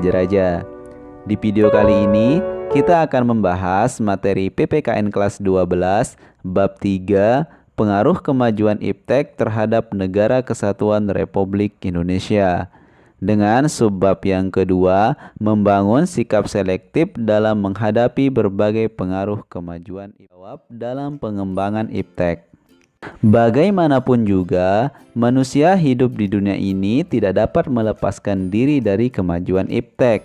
belajar aja. Di video kali ini, kita akan membahas materi PPKN kelas 12, bab 3, pengaruh kemajuan iptek terhadap Negara Kesatuan Republik Indonesia. Dengan subbab yang kedua, membangun sikap selektif dalam menghadapi berbagai pengaruh kemajuan iptek dalam pengembangan iptek. Bagaimanapun juga, manusia hidup di dunia ini tidak dapat melepaskan diri dari kemajuan iptek.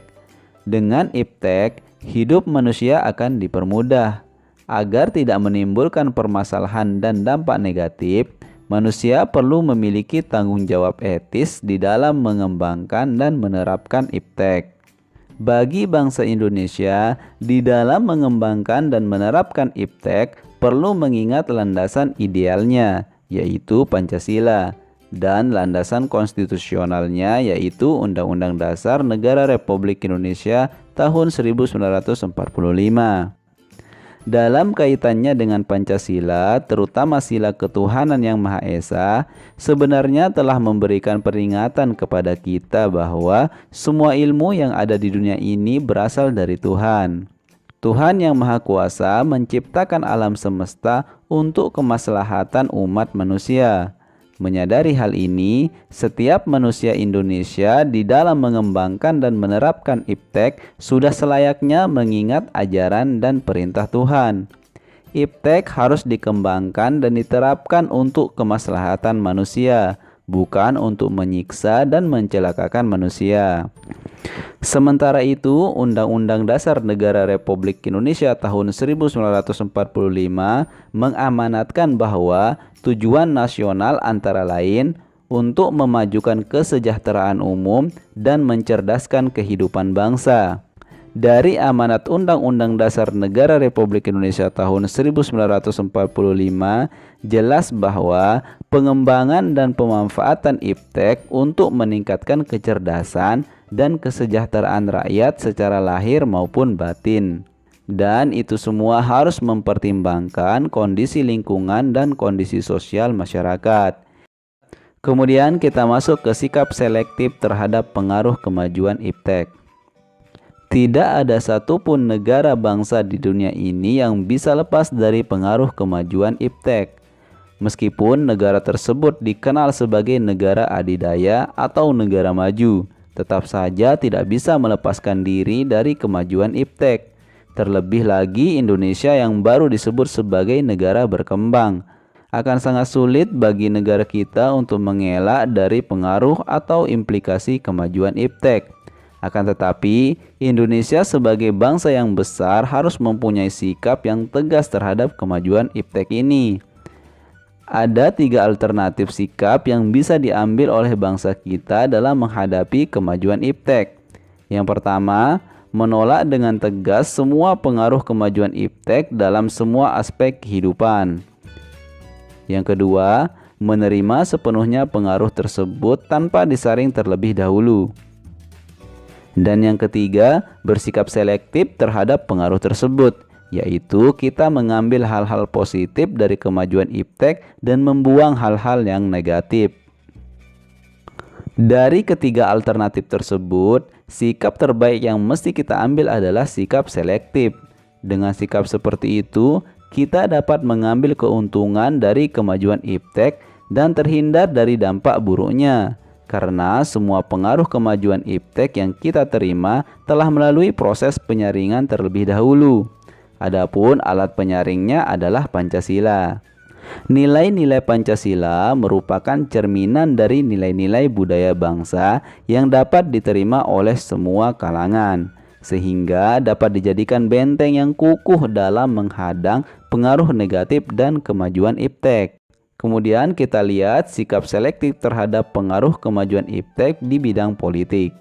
Dengan iptek, hidup manusia akan dipermudah. Agar tidak menimbulkan permasalahan dan dampak negatif, manusia perlu memiliki tanggung jawab etis di dalam mengembangkan dan menerapkan iptek. Bagi bangsa Indonesia, di dalam mengembangkan dan menerapkan iptek perlu mengingat landasan idealnya, yaitu Pancasila, dan landasan konstitusionalnya, yaitu Undang-Undang Dasar Negara Republik Indonesia tahun 1945. Dalam kaitannya dengan Pancasila, terutama sila ketuhanan yang Maha Esa, sebenarnya telah memberikan peringatan kepada kita bahwa semua ilmu yang ada di dunia ini berasal dari Tuhan. Tuhan yang Maha Kuasa menciptakan alam semesta untuk kemaslahatan umat manusia. Menyadari hal ini, setiap manusia Indonesia di dalam mengembangkan dan menerapkan iptek sudah selayaknya mengingat ajaran dan perintah Tuhan. Iptek harus dikembangkan dan diterapkan untuk kemaslahatan manusia, bukan untuk menyiksa dan mencelakakan manusia. Sementara itu, Undang-Undang Dasar Negara Republik Indonesia tahun 1945 mengamanatkan bahwa tujuan nasional antara lain untuk memajukan kesejahteraan umum dan mencerdaskan kehidupan bangsa. Dari amanat Undang-Undang Dasar Negara Republik Indonesia tahun 1945 jelas bahwa pengembangan dan pemanfaatan iptek untuk meningkatkan kecerdasan dan kesejahteraan rakyat secara lahir maupun batin. Dan itu semua harus mempertimbangkan kondisi lingkungan dan kondisi sosial masyarakat. Kemudian kita masuk ke sikap selektif terhadap pengaruh kemajuan iptek. Tidak ada satupun negara bangsa di dunia ini yang bisa lepas dari pengaruh kemajuan iptek. Meskipun negara tersebut dikenal sebagai negara adidaya atau negara maju, tetap saja tidak bisa melepaskan diri dari kemajuan iptek. Terlebih lagi Indonesia yang baru disebut sebagai negara berkembang. Akan sangat sulit bagi negara kita untuk mengelak dari pengaruh atau implikasi kemajuan iptek. Akan tetapi, Indonesia sebagai bangsa yang besar harus mempunyai sikap yang tegas terhadap kemajuan iptek ini. Ada 3 alternatif sikap yang bisa diambil oleh bangsa kita dalam menghadapi kemajuan iptek. Yang pertama, menolak dengan tegas semua pengaruh kemajuan iptek dalam semua aspek kehidupan. Yang kedua, menerima sepenuhnya pengaruh tersebut tanpa disaring terlebih dahulu. Dan yang ketiga, bersikap selektif terhadap pengaruh tersebut, yaitu kita mengambil hal-hal positif dari kemajuan iptek dan membuang hal-hal yang negatif. Dari ketiga alternatif tersebut, sikap terbaik yang mesti kita ambil adalah sikap selektif. Dengan sikap seperti itu, kita dapat mengambil keuntungan dari kemajuan iptek dan terhindar dari dampak buruknya. Karena semua pengaruh kemajuan iptek yang kita terima telah melalui proses penyaringan terlebih dahulu. Adapun alat penyaringnya adalah Pancasila. Nilai-nilai Pancasila merupakan cerminan dari nilai-nilai budaya bangsa yang dapat diterima oleh semua kalangan, sehingga dapat dijadikan benteng yang kukuh dalam menghadang pengaruh negatif dan kemajuan iptek. Kemudian kita lihat sikap selektif terhadap pengaruh kemajuan iptek di bidang politik.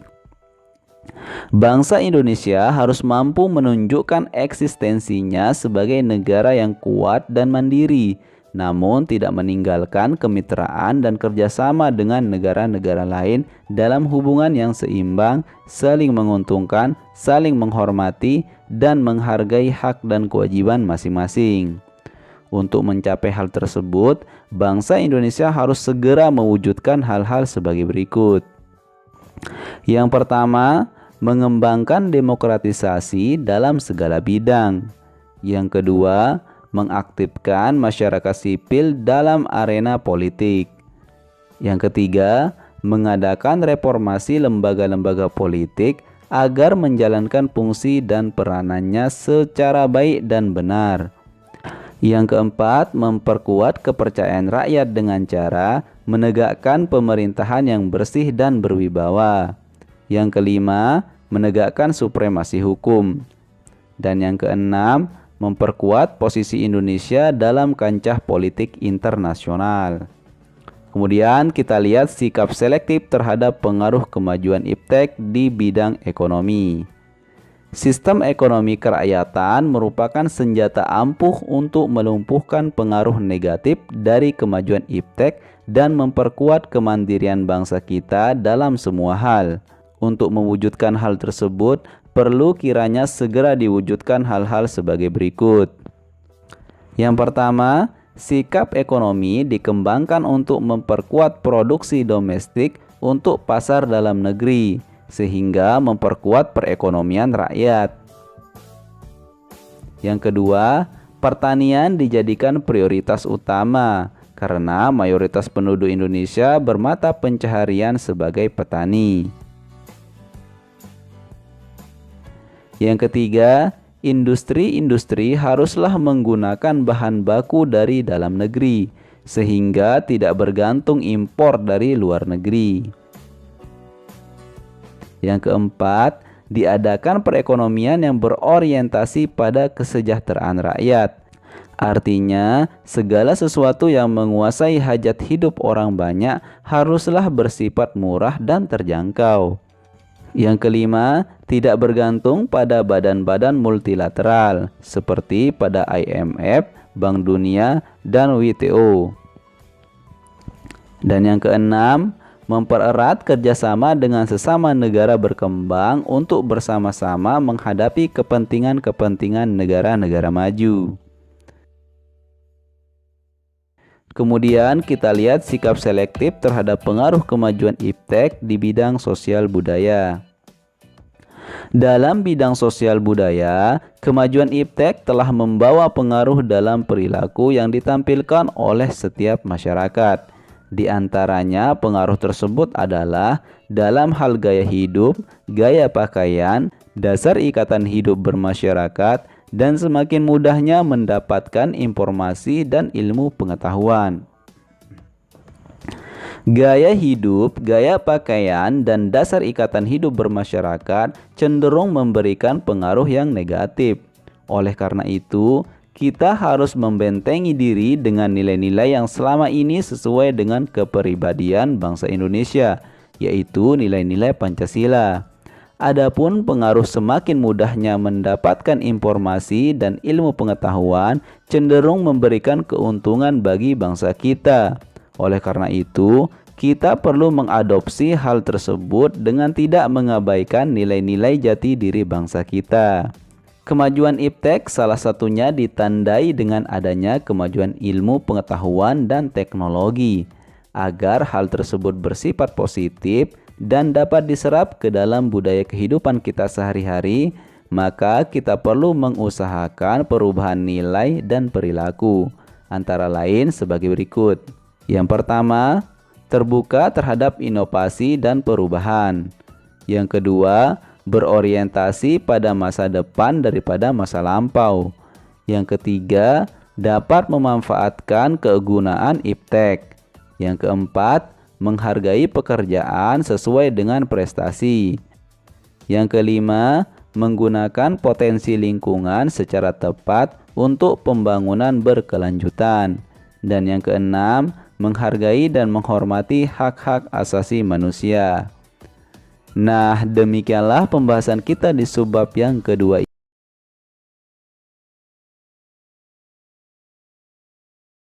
Bangsa Indonesia harus mampu menunjukkan eksistensinya sebagai negara yang kuat dan mandiri, namun tidak meninggalkan kemitraan dan kerjasama dengan negara-negara lain dalam hubungan yang seimbang, saling menguntungkan, saling menghormati, dan menghargai hak dan kewajiban masing-masing. Untuk mencapai hal tersebut, bangsa Indonesia harus segera mewujudkan hal-hal sebagai berikut. Yang pertama, mengembangkan demokratisasi dalam segala bidang. Yang kedua, mengaktifkan masyarakat sipil dalam arena politik. Yang ketiga, mengadakan reformasi lembaga-lembaga politik agar menjalankan fungsi dan peranannya secara baik dan benar. Yang keempat, memperkuat kepercayaan rakyat dengan cara menegakkan pemerintahan yang bersih dan berwibawa. Yang kelima, menegakkan supremasi hukum. Dan yang keenam, memperkuat posisi Indonesia dalam kancah politik internasional. Kemudian kita lihat sikap selektif terhadap pengaruh kemajuan iptek di bidang ekonomi. Sistem ekonomi kerakyatan merupakan senjata ampuh untuk melumpuhkan pengaruh negatif dari kemajuan iptek dan memperkuat kemandirian bangsa kita dalam semua hal. Untuk mewujudkan hal tersebut, perlu kiranya segera diwujudkan hal-hal sebagai berikut. Yang pertama, sikap ekonomi dikembangkan untuk memperkuat produksi domestik untuk pasar dalam negeri, sehingga memperkuat perekonomian rakyat. Yang kedua, pertanian dijadikan prioritas utama, karena mayoritas penduduk Indonesia bermata pencaharian sebagai petani. Yang ketiga, industri-industri haruslah menggunakan bahan baku dari dalam negeri, sehingga tidak bergantung impor dari luar negeri. Yang keempat, diadakan perekonomian yang berorientasi pada kesejahteraan rakyat. Artinya, segala sesuatu yang menguasai hajat hidup orang banyak haruslah bersifat murah dan terjangkau. Yang kelima, tidak bergantung pada badan-badan multilateral seperti pada IMF, Bank Dunia, dan WTO. Dan yang keenam, mempererat kerjasama dengan sesama negara berkembang untuk bersama-sama menghadapi kepentingan-kepentingan negara-negara maju. Kemudian kita lihat sikap selektif terhadap pengaruh kemajuan iptek di bidang sosial budaya. Dalam bidang sosial budaya, kemajuan iptek telah membawa pengaruh dalam perilaku yang ditampilkan oleh setiap masyarakat. Di antaranya pengaruh tersebut adalah dalam hal gaya hidup, gaya pakaian, dasar ikatan hidup bermasyarakat, dan semakin mudahnya mendapatkan informasi dan ilmu pengetahuan. Gaya hidup, gaya pakaian, dan dasar ikatan hidup bermasyarakat cenderung memberikan pengaruh yang negatif. Oleh karena itu, kita harus membentengi diri dengan nilai-nilai yang selama ini sesuai dengan kepribadian bangsa Indonesia, yaitu nilai-nilai Pancasila. Adapun pengaruh semakin mudahnya mendapatkan informasi dan ilmu pengetahuan cenderung memberikan keuntungan bagi bangsa kita. Oleh karena itu, kita perlu mengadopsi hal tersebut dengan tidak mengabaikan nilai-nilai jati diri bangsa kita. Kemajuan iptek salah satunya ditandai dengan adanya kemajuan ilmu pengetahuan dan teknologi. Agar hal tersebut bersifat positif dan dapat diserap ke dalam budaya kehidupan kita sehari-hari, maka kita perlu mengusahakan perubahan nilai dan perilaku, antara lain sebagai berikut. Yang pertama, terbuka terhadap inovasi dan perubahan. Yang kedua, berorientasi pada masa depan daripada masa lampau. Yang ketiga, dapat memanfaatkan kegunaan iptek. Yang keempat, menghargai pekerjaan sesuai dengan prestasi. Yang kelima, menggunakan potensi lingkungan secara tepat untuk pembangunan berkelanjutan. Dan yang keenam, menghargai dan menghormati hak-hak asasi manusia. Nah, demikianlah pembahasan kita di subbab yang kedua